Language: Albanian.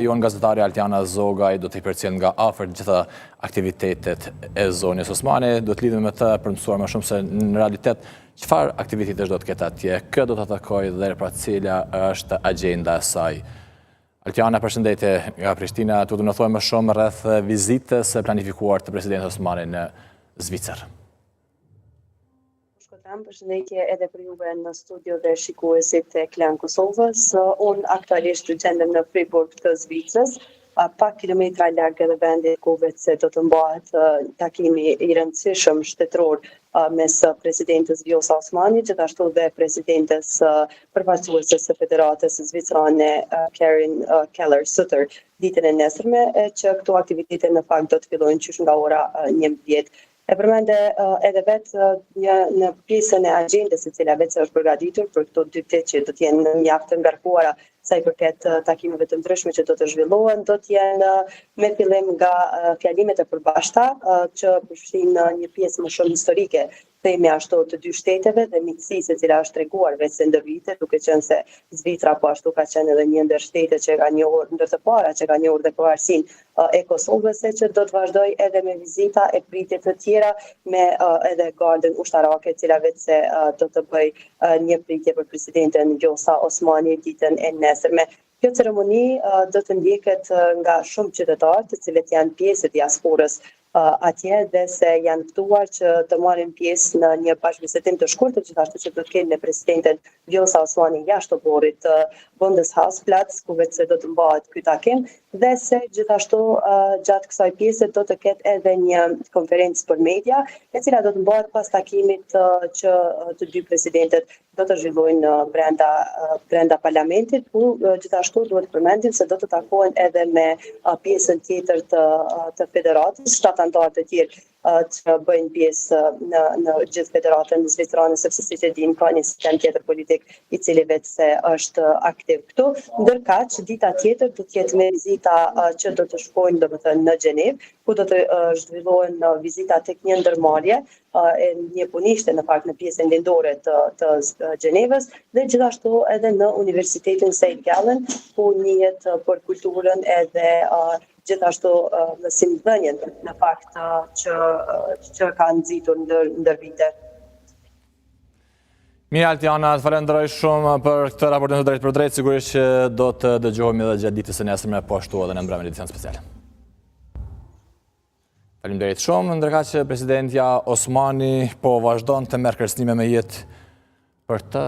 Jon gazetari Altiana Zogaj do të përcjell nga afër gjitha aktivitetet e zonës Osmani. Do të lidhemi me të për të mësuar më shumë se në realitet çfarë aktivitetesh do të ketë atje, kë do të takojë dhe pra cila është agjenda e saj. Altiana, përshëndetje nga Prishtina. Tu do të na thuaj më shumë rreth vizitës së planifikuar të presidentit Osmani në Zvicër. Përshëndetje edhe për juve në studio dhe shikuesit e Klan Kosovës. Unë aktualisht gjendem në Fribourg të Zvicrës, pak kilometra larg edhe vendit ku se do të mbahet takimi i rëndësishëm shtetëror mes presidentës Vjosa Osmani, gjithashtu dhe presidentës përfaqësuese së Federatës Zvicrane Karin Keller-Sutter ditën e nesërme, që këto aktivitete në fakt do të fillojnë qysh nga ora 11. E përmende edhe vetë në pjesën e agjendës e cila vetë është përgatitur për këto 2 ditë që do të jenë mjaft të ngarkuara sa i përket takimeve të ndryshme që do të zhvillohen, do të jenë me fillim nga fjalimet e përbashkëta që përfshin një pjesë më shumë historike, themi ashtu, të 2 shteteve dhe miqësisë e cila është treguar vetë se ndër vite, duke qenë se Zvicra po ashtu ka qenë edhe një ndër shtetet që ka njohur, ndër të para që ka njohur dhe pavarësinë e Kosovës, që do të vazhdoj edhe me vizita e pritje të tjera me edhe gardën ushtarake, e cila vetë se do të bëj një pritje për presidenten Vjosa Osmani ditën e nesërme. Kjo ceremoni do të ndjeket nga shumë qytetarë, të cilët janë pjesë e diasporës atje dhe se janë ftuar që të marrin pjesë në një bashkëbisedim të shkurtër, gjithashtu që do të kenë me presidenten Vjosa Osmani jashtë oborrit të Bundeshausplatz, ku vetë se do të mbahet ky takim, dhe se gjithashtu gjatë kësaj pjese do të ketë edhe një konferencë për media, e cila do të mbahet pas takimit që të 2 presidentet do të zhvillojnë brenda parlamentit, ku gjithashtu duhet të përmendim se do të takohen edhe me pjesën tjetër të federatës, antarë të tjerë që bëjnë pjesë në gjithë federatën zvicrane, sepse siç e dinë ka një sistem tjetër politik i cili vetë se është aktiv këtu. Ndërkaq, dita tjetër do të jetë me vizita që do të shkojnë domethënë në Gjenevë, ku do të zhvillohen vizita tek një ndërmarrje, një punishte në fakt në pjesën lindore të Gjenevës, dhe gjithashtu edhe në Universitetin St. Gallen, ku njihet për kulturën edhe gjithashtu mësimdhënien në fakt që ka nxitur ndër vite. Mirë Altiana, të falenderoj shumë për këtë raportim të drejt për drejt, sigurisht që do të dëgjohemi edhe gjatë ditës së nesërme, po ashtu edhe në mbrëmje edicion special. Faleminderit shumë, ndërkaq që presidentja Osmani po vazhdon të merr kërcënime me jetë për të